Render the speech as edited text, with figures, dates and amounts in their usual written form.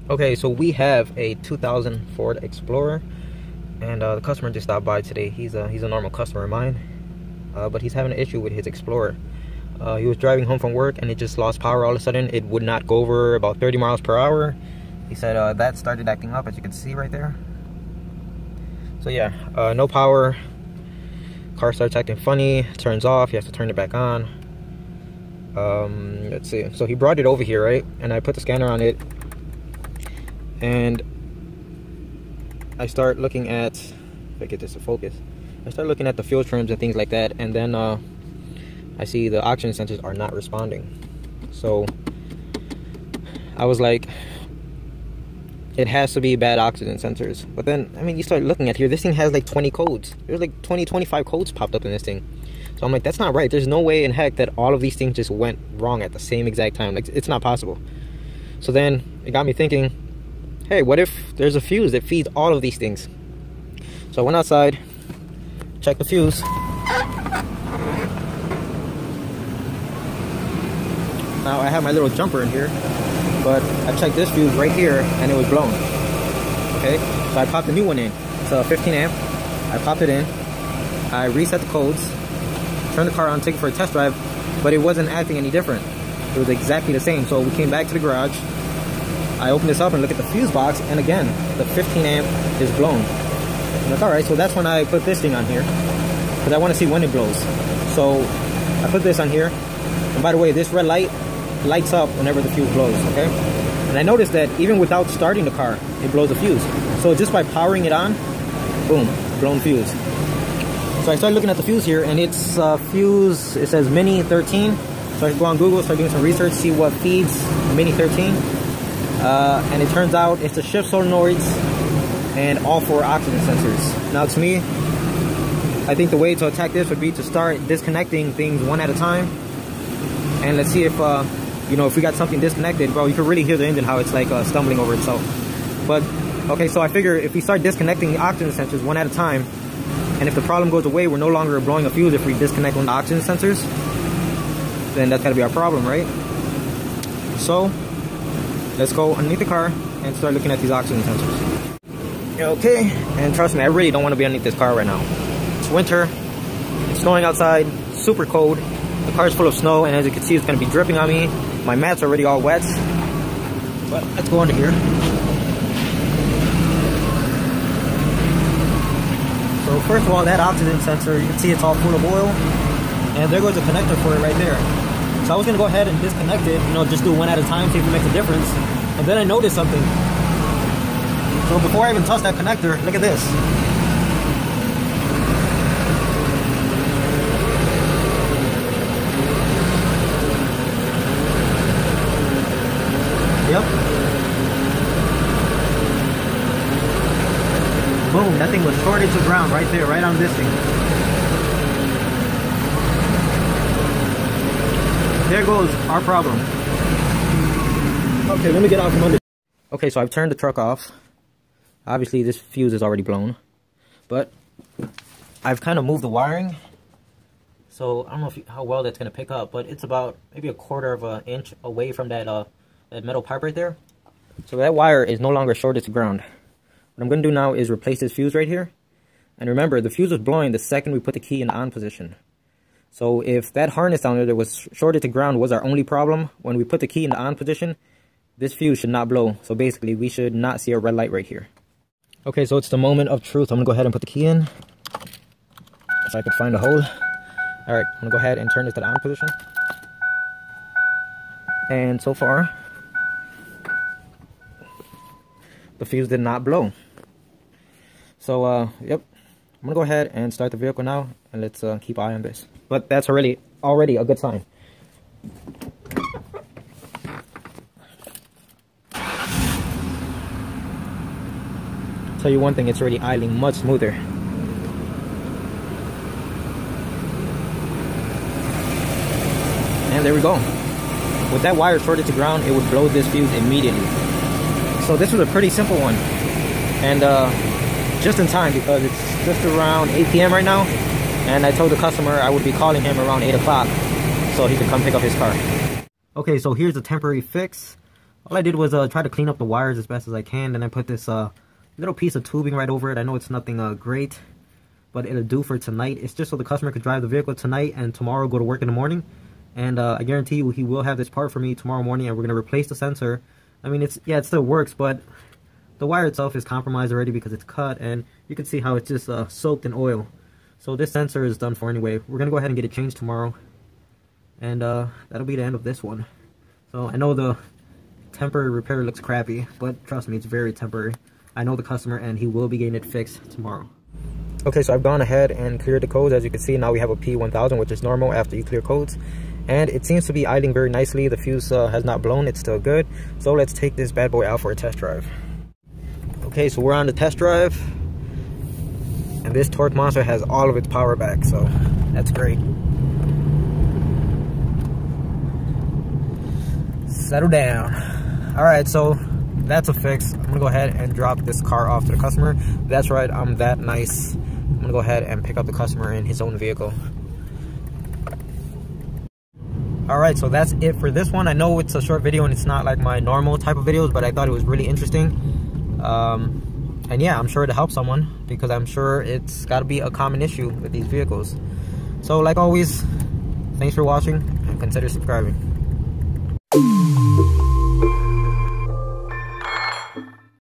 Okay, so we have a 2000 Ford Explorer, and the customer just stopped by today. He's a normal customer of mine, but he's having an issue with his Explorer. He was driving home from work and it just lost power all of a sudden. It would not go over about 30 miles per hour. He said that started acting up, as you can see right there. So yeah, no power. Car starts acting funny, turns off, he has to turn it back on. Let's see, so he brought it over here, right? And I put the scanner on it, and I start looking at, if I get this to focus, I start looking at the fuel trims and things like that, and then I see the oxygen sensors are not responding. So I was like, it has to be bad oxygen sensors. But then, I mean, you start looking at here, this thing has like 20 codes. There's like 25 codes popped up in this thing. So I'm like, that's not right. There's no way in heck that all of these things just went wrong at the same exact time. Like, it's not possible. So then it got me thinking, hey, what if there's a fuse that feeds all of these things? So I went outside, checked the fuse. Now I have my little jumper in here, but I checked this fuse right here and it was blown. Okay, so I popped a new one in. It's a 15 amp. I popped it in. I reset the codes, turned the car on, took it for a test drive, but it wasn't acting any different. It was exactly the same. So we came back to the garage. I opened this up and look at the fuse box, and again, the 15 amp is blown. I'm like, all right, so that's when I put this thing on here, because I want to see when it blows. So I put this on here, and by the way, this red light lights up whenever the fuse blows, okay? And I noticed that even without starting the car, it blows the fuse. So just by powering it on, boom, blown fuse. So I started looking at the fuse here, and it's fuse, it says Mini 13. So I go on Google, start doing some research, see what feeds Mini 13. And it turns out it's the shift solenoids and all 4 oxygen sensors. Now to me, I think the way to attack this would be to start disconnecting things one at a time. And let's see if, you know, if we got something disconnected, bro, you can really hear the engine, how it's like stumbling over itself. But, okay, so I figure if we start disconnecting the oxygen sensors one at a time, and if the problem goes away, we're no longer blowing a fuse if we disconnect one of the oxygen sensors, then that's gotta be our problem, right? So, let's go underneath the car and start looking at these oxygen sensors. Okay, and trust me, I really don't want to be underneath this car right now. It's winter, it's snowing outside, super cold. The car's full of snow, and as you can see, it's going to be dripping on me. My mat's already all wet. But let's go under here. So first of all, that oxygen sensor, you can see it's all full of oil. And there goes the connector for it right there. So I was going to go ahead and disconnect it, you know, just do one at a time, see if it makes a difference. And then I noticed something. So before I even touch that connector, look at this. Yep. Boom, that thing was shorted to ground right there, right on this thing. There goes our problem. Okay, let me get out from under. Okay, so I've turned the truck off. Obviously, this fuse is already blown. But I've kind of moved the wiring. So I don't know how well that's going to pick up, but it's about maybe a quarter of an inch away from that metal pipe right there. So that wire is no longer shorted to ground. What I'm going to do now is replace this fuse right here. And remember, the fuse was blowing the second we put the key in the on position. So if that harness down there that was shorted to ground was our only problem, when we put the key in the on position, this fuse should not blow. So basically, we should not see a red light right here. Okay, so it's the moment of truth. I'm going to go ahead and put the key in so I could find a hole. All right, I'm going to go ahead and turn this to the on position. And so far, the fuse did not blow. So, yep, I'm gonna go ahead and start the vehicle now, and let's keep an eye on this. But that's already a good sign. Tell you one thing, it's already idling much smoother. And there we go. With that wire shorted to ground, it would blow this fuse immediately. So this was a pretty simple one, and just in time, because it's just around 8 p.m. right now, and I told the customer I would be calling him around 8 o'clock. so he can come pick up his car. Okay, so here's a temporary fix. All I did was try to clean up the wires as best as I can, and I put this little piece of tubing right over it. I know it's nothing great, but it'll do for tonight. It's just so the customer could drive the vehicle tonight and tomorrow go to work in the morning. And I guarantee you he will have this part for me tomorrow morning, and we're going to replace the sensor. I mean, it still works, but the wire itself is compromised already because it's cut, and you can see how it's just soaked in oil. So this sensor is done for anyway. We're going to go ahead and get it changed tomorrow. And that'll be the end of this one. So I know the temporary repair looks crappy, but trust me, it's very temporary. I know the customer, and he will be getting it fixed tomorrow. Okay, so I've gone ahead and cleared the codes. As you can see, now we have a P1000, which is normal after you clear codes. And it seems to be idling very nicely. The fuse has not blown. It's still good. So let's take this bad boy out for a test drive. Okay, so we're on the test drive. And this torque monster has all of its power back, so that's great. Settle down. All right, so that's a fix. I'm gonna go ahead and drop this car off to the customer. That's right, I'm that nice. I'm gonna go ahead and pick up the customer in his own vehicle. All right, so that's it for this one. I know it's a short video and it's not like my normal type of videos, but I thought it was really interesting. And yeah, I'm sure it'll help someone, because I'm sure it's got to be a common issue with these vehicles. So like always, thanks for watching and consider subscribing.